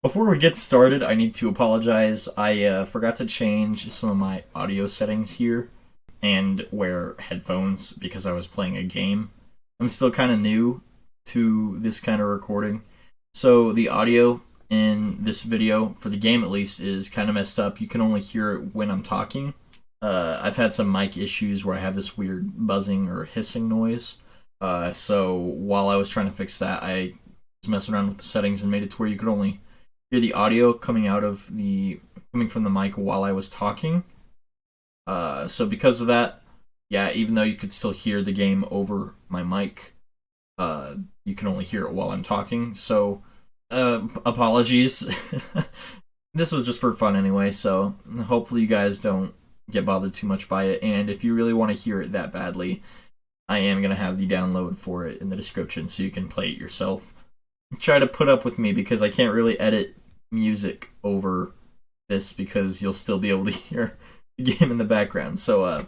Before we get started, I need to apologize. I forgot to change some of my audio settings here and wear headphones because I was playing a game. I'm still kind of new to this kind of recording, so the audio in this video, for the game at least, is kind of messed up. You can only hear it when I'm talking. I've had some mic issues where I have this weird buzzing or hissing noise. So while I was trying to fix that, I was messing around with the settings and made it to where you could only hear the audio coming from the mic while I was talking. So because of that, yeah, even though you could still hear the game over my mic, you can only hear it while I'm talking. So apologies. This was just for fun anyway, so hopefully you guys don't get bothered too much by it. And if you really want to hear it that badly, I am going to have the download for it in the description so you can play it yourself. Try to put up with me because I can't really edit music over this because you'll still be able to hear the game in the background. So,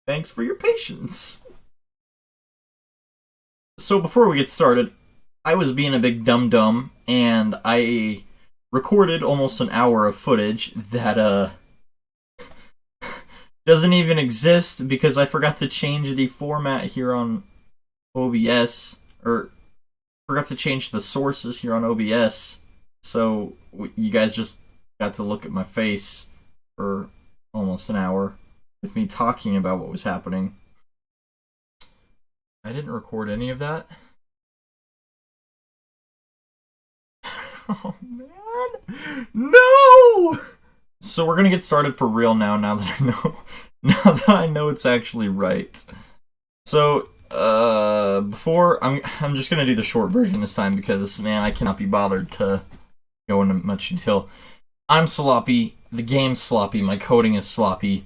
thanks for your patience. So before we get started, I was being a big dum-dum, and I recorded almost an hour of footage that, doesn't even exist because I forgot to change the format here on OBS, or forgot to change the sources here on OBS, so you guys just got to look at my face for almost an hour with me talking about what was happening. I didn't record any of that. Oh man, no! So we're gonna get started for real now. Now that I know it's actually right. So before I'm just gonna do the short version this time because man, I cannot be bothered to go into much detail. I'm sloppy. The game's sloppy. My coding is sloppy.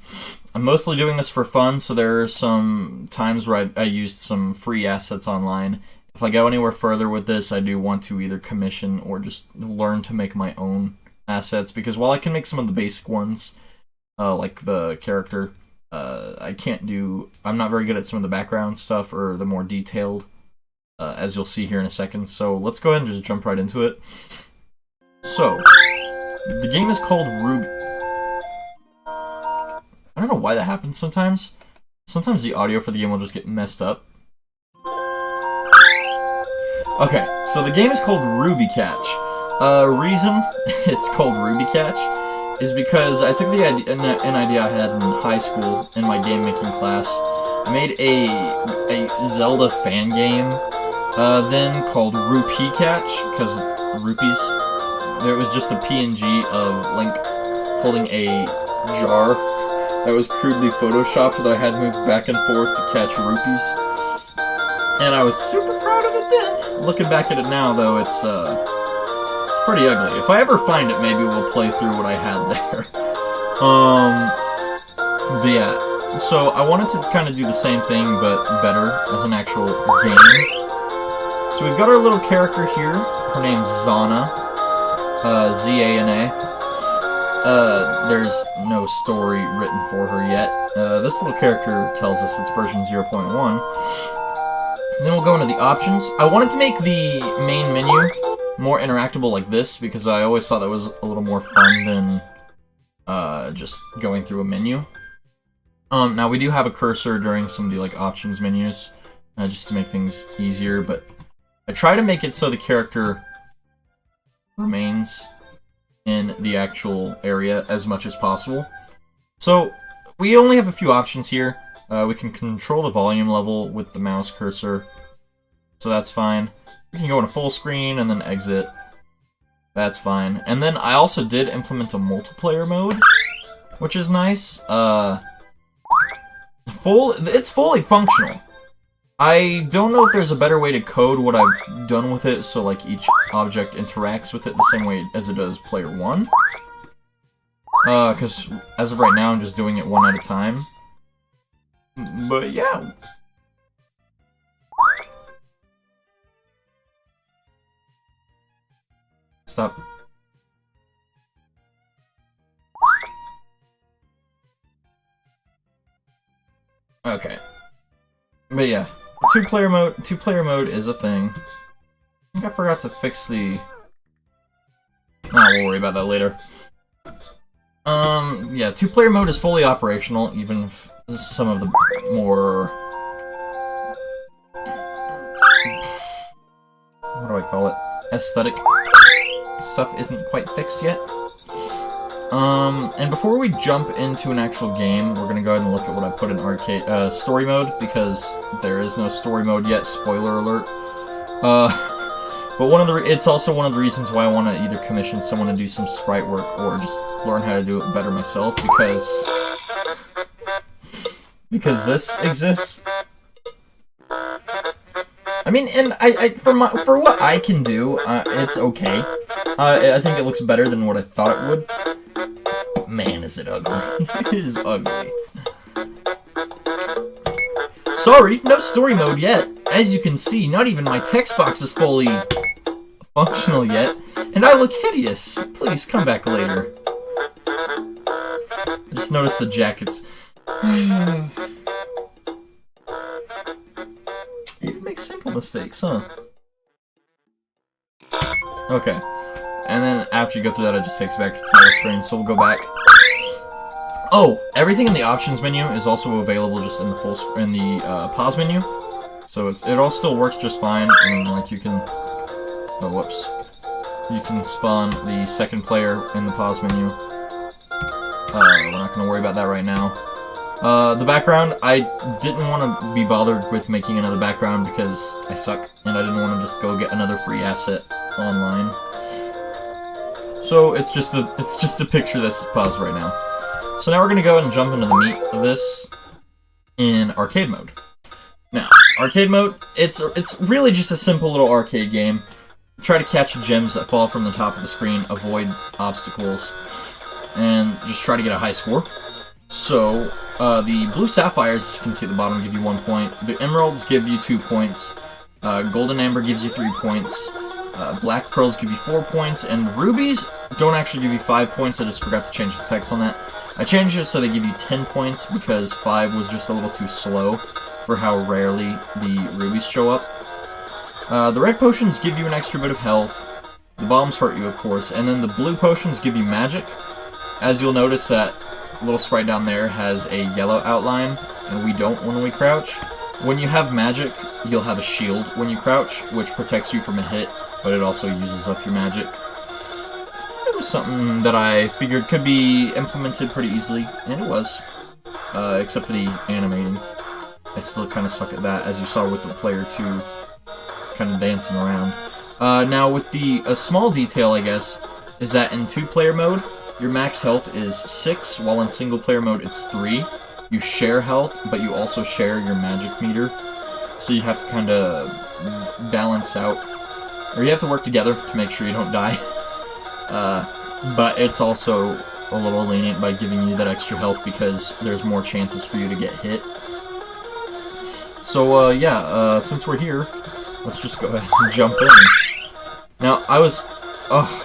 I'm mostly doing this for fun, so there are some times where I used some free assets online. If I go anywhere further with this, I do want to either commission or just learn to make my own assets, because while I can make some of the basic ones, like the character, I'm not very good at some of the background stuff or the more detailed, as you'll see here in a second. So let's go ahead and just jump right into it. So, the game is called Ruby. I don't know why that happens sometimes. Sometimes the audio for the game will just get messed up. Okay, so the game is called Ruby Catch. Reason it's called Ruby Catch is because I took an idea I had in high school in my game making class. I made a Zelda fan game then called Rupee Catch, because rupees. There was just a PNG of Link holding a jar that was crudely photoshopped that I had moved back and forth to catch rupees. And I was super proud of it then. Looking back at it now, though, it's pretty ugly. If I ever find it, maybe we'll play through what I had there. But yeah, so I wanted to kind of do the same thing, but better, as an actual game. So we've got our little character here. Her name's Zana. Z-A-N-A. There's no story written for her yet. This little character tells us it's version 0.1. Then we'll go into the options. I wanted to make the main menu more interactable like this, because I always thought that was a little more fun than just going through a menu. Now we do have a cursor during some of the options menus, just to make things easier, but I try to make it so the character remains in the actual area as much as possible. So we only have a few options here. We can control the volume level with the mouse cursor, so that's fine. We can go into full screen and then exit. That's fine. And then I also did implement a multiplayer mode, which is nice. It's fully functional. I don't know if there's a better way to code what I've done with it so each object interacts with it the same way as it does player 1. Because as of right now I'm just doing it one at a time. But yeah. Stop. Okay. But yeah. Two-player mode is a thing. I think I forgot to fix the We'll worry about that later. Yeah, two-player mode is fully operational, even if some of the more... what do I call it? Aesthetic stuff isn't quite fixed yet. And before we jump into an actual game, we're gonna go ahead and look at what I put in arcade, story mode, because there is no story mode yet, spoiler alert. But it's also one of the reasons why I want to either commission someone to do some sprite work or just learn how to do it better myself, because this exists. I mean, and for what I can do, it's okay. I think it looks better than what I thought it would. Man, is it ugly. It is ugly. Sorry, no story mode yet. As you can see, not even my text box is fully functional yet, and I look hideous. Please come back later. I just noticed the jackets. You can make simple mistakes, huh? Okay. And then after you go through that, it just takes you back to the title screen, so we'll go back. Oh, everything in the options menu is also available just in the pause menu. So it all still works just fine, and like you can... Oh, whoops. You can spawn the second player in the pause menu. We're not going to worry about that right now. The background, I didn't want to be bothered with making another background because I suck, and I didn't want to just go get another free asset online. So it's just a picture that's paused right now. So now we're going to go ahead and jump into the meat of this in arcade mode. Now, arcade mode, it's really just a simple little arcade game. Try to catch gems that fall from the top of the screen, avoid obstacles, and just try to get a high score. So, the blue sapphires, as you can see at the bottom, give you 1 point. The emeralds give you 2 points. Golden amber gives you 3 points. Black pearls give you 4 points. And rubies don't actually give you 5 points. I just forgot to change the text on that. I changed it so they give you 10 points because 5 was just a little too slow for how rarely the rubies show up. The red potions give you an extra bit of health. The bombs hurt you, of course. And then the blue potions give you magic. As you'll notice, that little sprite down there has a yellow outline, and we don't when we crouch. When you have magic, you'll have a shield when you crouch, which protects you from a hit, but it also uses up your magic. It was something that I figured could be implemented pretty easily, and it was. Except for the animating. I still kind of suck at that, as you saw with the player 2 kind of dancing around. Now, with a small detail, I guess, is that in 2-player mode, your max health is 6, while in single-player mode it's 3. You share health, but you also share your magic meter. So you have to kind of balance out, or you have to work together to make sure you don't die. But it's also a little lenient by giving you that extra health because there's more chances for you to get hit. So, yeah, since we're here, let's just go ahead and jump in. Now, I was... Ugh.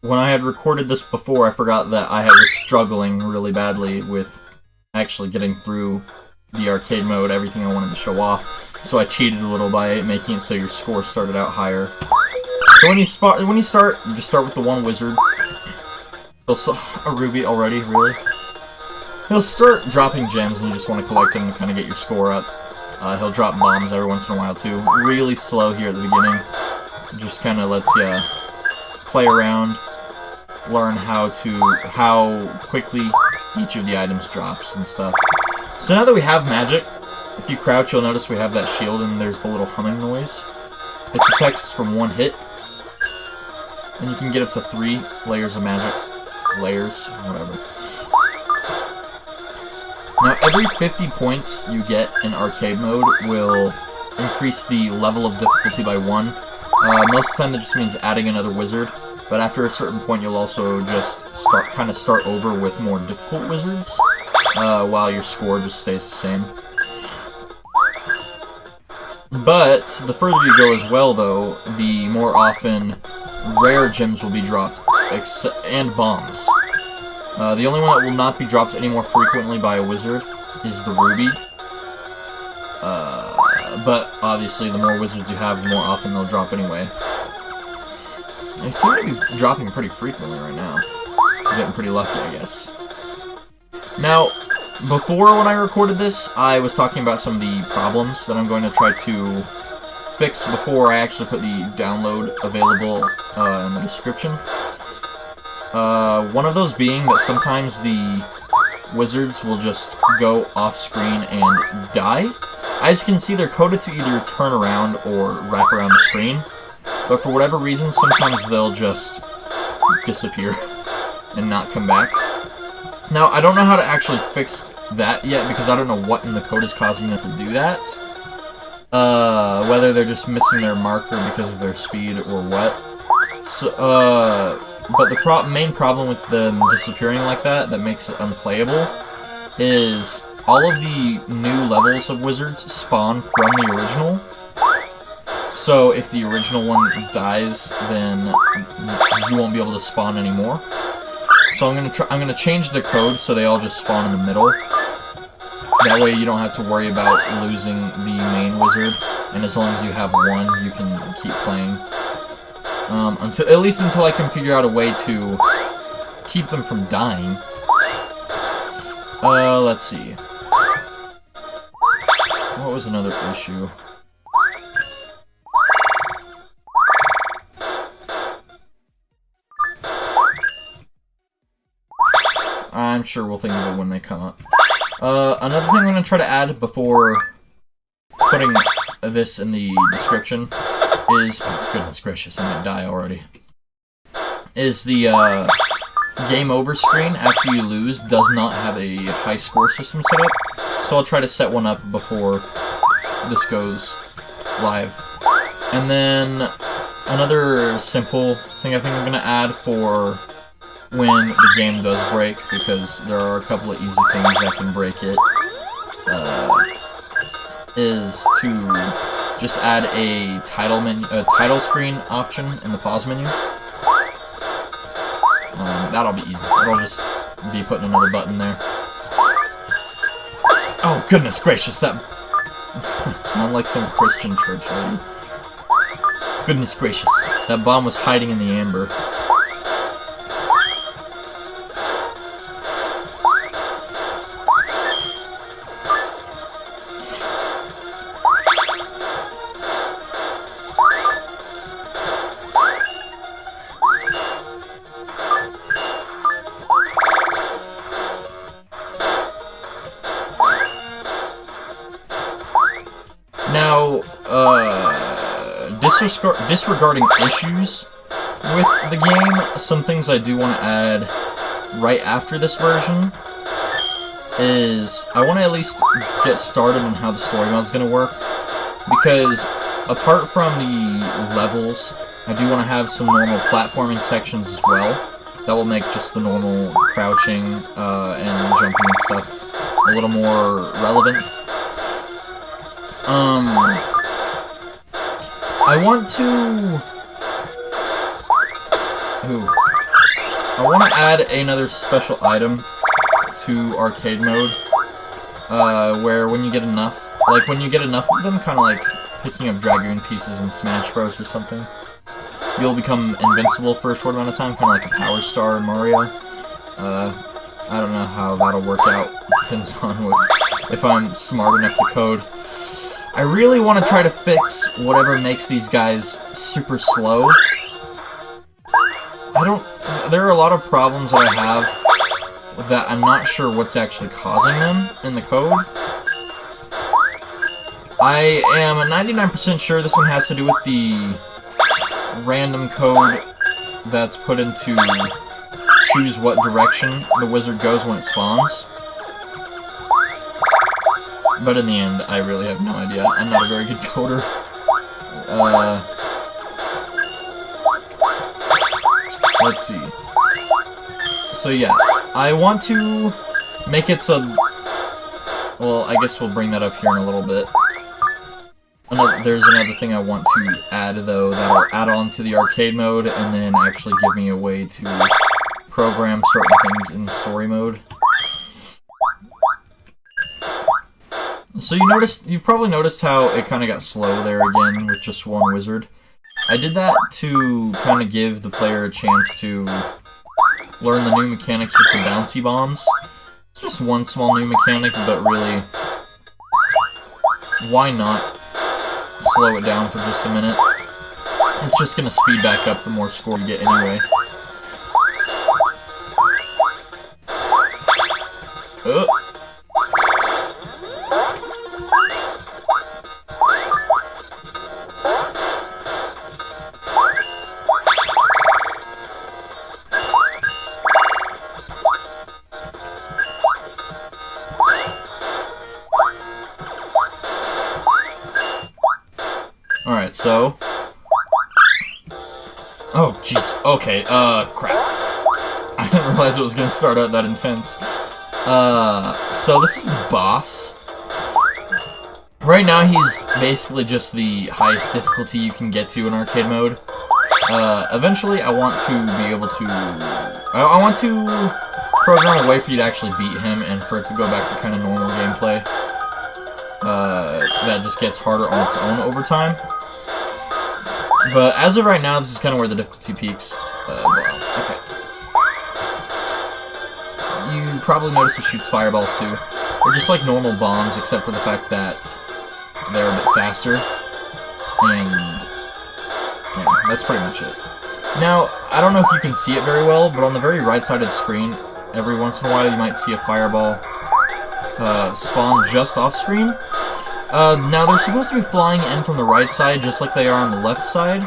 When I had recorded this before, I forgot that I was struggling really badly with actually getting through the arcade mode, everything I wanted to show off. So I cheated a little by making it so your score started out higher. So when you start, you just start with the one wizard. A ruby already, really? He'll start dropping gems and you just want to collect them to kind of get your score up. He'll drop bombs every once in a while too. Really slow here at the beginning. Just kind of lets you play around, learn how quickly each of the items drops and stuff. So now that we have magic, if you crouch, you'll notice we have that shield and there's the little humming noise. It protects us from 1 hit. And you can get up to 3 layers of magic. Layers, whatever. Now, every 50 points you get in arcade mode will increase the level of difficulty by 1. Most of the time that just means adding another wizard. but after a certain point you'll also just start over with more difficult wizards, while your score just stays the same. But the further you go as well, though, the more often rare gems will be dropped, and bombs. The only one that will not be dropped any more frequently by a wizard is the ruby. But obviously, the more wizards you have, the more often they'll drop anyway. They seem to be dropping pretty frequently right now. I'm getting pretty lucky, I guess. Now, before when I recorded this, I was talking about some of the problems that I'm going to try to fix before I actually put the download available in the description. One of those being that sometimes the wizards will just go off screen and die. As you can see, they're coded to either turn around or wrap around the screen, but for whatever reason, sometimes they'll just disappear and not come back. Now, I don't know how to actually fix that yet, because I don't know what in the code is causing them to do that. Whether they're just missing their marker because of their speed or what. So, but the main problem with them disappearing like that makes it unplayable is all of the new levels of wizards spawn from the original. So if the original one dies, then you won't be able to spawn anymore. So I'm gonna change the code so they all just spawn in the middle. That way you don't have to worry about losing the main wizard, and as long as you have one, you can keep playing. At least until I can figure out a way to keep them from dying. Let's see. What was another issue? I'm sure we'll think of it when they come up. Another thing I'm going to try to add before putting this in the description is... oh, goodness gracious, I might die already. Is the game over screen after you lose does not have a high score system set up. So I'll try to set one up before this goes live. And then another simple thing I think I'm going to add for when the game does break, because there are a couple of easy things that can break it, is to just add a title screen option in the pause menu. That'll be easy. I'll just be putting another button there. Oh, goodness gracious, that sounded like some Christian church lady. Goodness gracious, that bomb was hiding in the amber. Now, disregarding issues with the game, some things I do want to add right after this version is I want to at least get started on how the story mode is going to work, because apart from the levels, I do want to have some normal platforming sections as well that will make just the normal crouching and jumping and stuff a little more relevant. I want to add another special item to arcade mode, where when you get enough of them, kind of like picking up Dragoon pieces in Smash Bros. Or something, you'll become invincible for a short amount of time, kind of like a Power Star in Mario. I don't know how that'll work out. Depends on if I'm smart enough to code. I really want to try to fix whatever makes these guys super slow. There are a lot of problems that I have that I'm not sure what's actually causing them in the code. I am 99% sure this one has to do with the random code that's put in to choose what direction the wizard goes when it spawns. But in the end, I really have no idea. I'm not a very good coder. let's see. So yeah, I want to make it so... Well, I guess we'll bring that up here in a little bit. There's another thing I want to add, though, that'll add on to the arcade mode, and then actually give me a way to program certain things in story mode. So you've probably noticed how it kind of got slow there again with just one wizard. I did that to kind of give the player a chance to learn the new mechanics with the bouncy bombs. It's just one small new mechanic, but really, why not slow it down for just a minute? It's just gonna speed back up the more score you get anyway. Alright, so... Oh, jeez. Okay, crap. I didn't realize it was gonna start out that intense. So this is the boss. Right now he's basically just the highest difficulty you can get to in arcade mode. Eventually I want to be able to... I want to program a way for you to actually beat him and for it to go back to kind of normal gameplay. That just gets harder on its own over time. But as of right now, this is kind of where the difficulty peaks. Okay. You probably noticed he shoots fireballs too. They're just like normal bombs, except for the fact that they're a bit faster. And yeah, that's pretty much it. Now, I don't know if you can see it very well, but on the very right side of the screen, every once in a while you might see a fireball spawn just off screen. Now, they're supposed to be flying in from the right side, just like they are on the left side,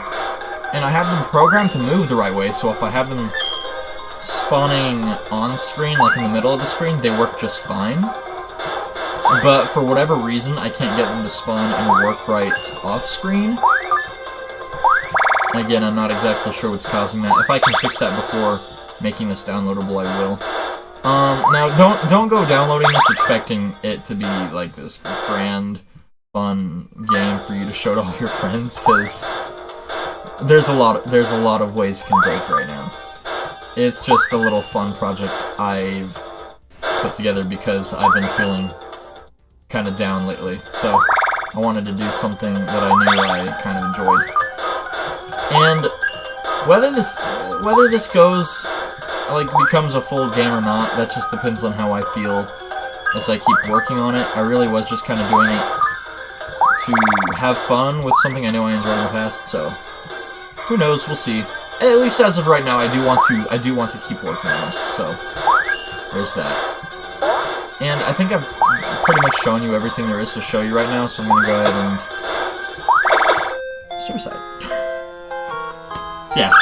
and I have them programmed to move the right way, so if I have them spawning on screen, like in the middle of the screen, they work just fine. But for whatever reason, I can't get them to spawn and work right off screen. Again, I'm not exactly sure what's causing that. If I can fix that before making this downloadable, I will. Now, don't go downloading this expecting it to be like this grand, fun game for you to show to all your friends, because there's a lot of ways it can break right now. It's just a little fun project I've put together because I've been feeling kind of down lately, so I wanted to do something that I knew I kind of enjoyed. And whether this goes, like, becomes a full game or not, that just depends on how I feel as I keep working on it. I really was just kind of doing it to have fun with something I know I enjoyed in the past, so who knows, we'll see. At least as of right now, I do want to keep working on this, so there's that. And I think I've pretty much shown you everything there is to show you right now, so I'm gonna go ahead and suicide. So yeah,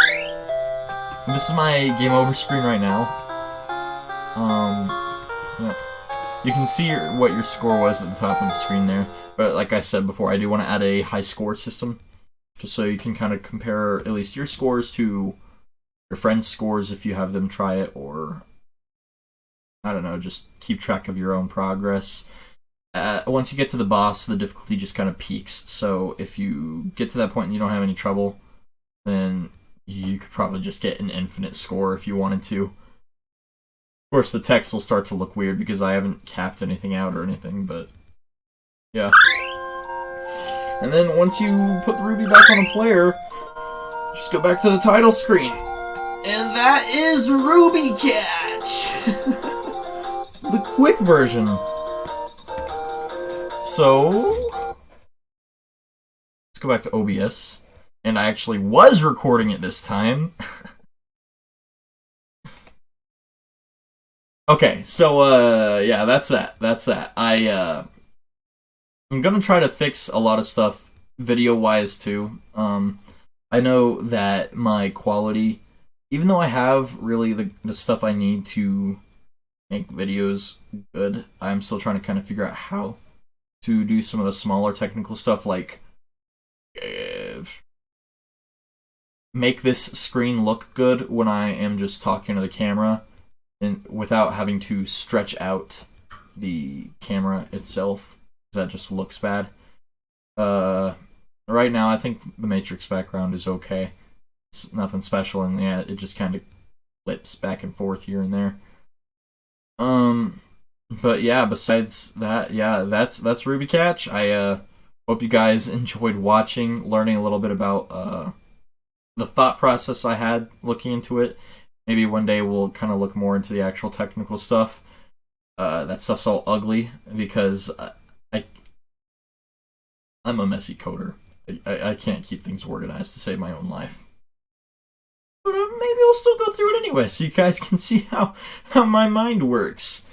this is my game over screen right now. Yeah. You can see what your score was at the top of the screen there, but like I said before, I do want to add a high score system, just so you can kind of compare at least your scores to your friends' scores if you have them try it, or I don't know, just keep track of your own progress. Once you get to the boss, the difficulty just kind of peaks, so if you get to that point and you don't have any trouble, then you could probably just get an infinite score if you wanted to. Of course, the text will start to look weird because I haven't capped anything out or anything, but yeah. And then once you put the ruby back on the player, just go back to the title screen. And that is Ruby Catch! The quick version. So, let's go back to OBS. And I actually was recording it this time. Okay, so, yeah, that's that. I'm gonna try to fix a lot of stuff video-wise, too. I know that my quality, even though I have really the stuff I need to make videos good, I'm still trying to kind of figure out how to do some of the smaller technical stuff, like make this screen look good when I am just talking to the camera and without having to stretch out the camera itself, because that just looks bad. Uh, right now, I think the Matrix background is okay. It's nothing special, and yeah, it just kind of flips back and forth here and there. Um, but yeah, besides that, yeah, that's Ruby Catch. I hope you guys enjoyed watching, learning a little bit about the thought process I had looking into it. Maybe one day we'll kind of look more into the actual technical stuff. That stuff's all ugly because I I'm a messy coder. I can't keep things organized to save my own life. But maybe we'll still go through it anyway, so you guys can see how my mind works.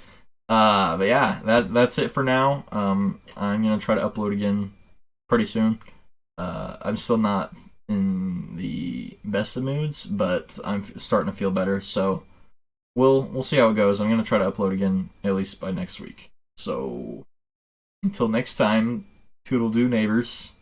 But yeah, that's it for now. I'm gonna try to upload again pretty soon. I'm still not in the best of moods, but I'm starting to feel better. So we'll see how it goes. I'm gonna try to upload again at least by next week. So until next time, toodle doo, neighbors.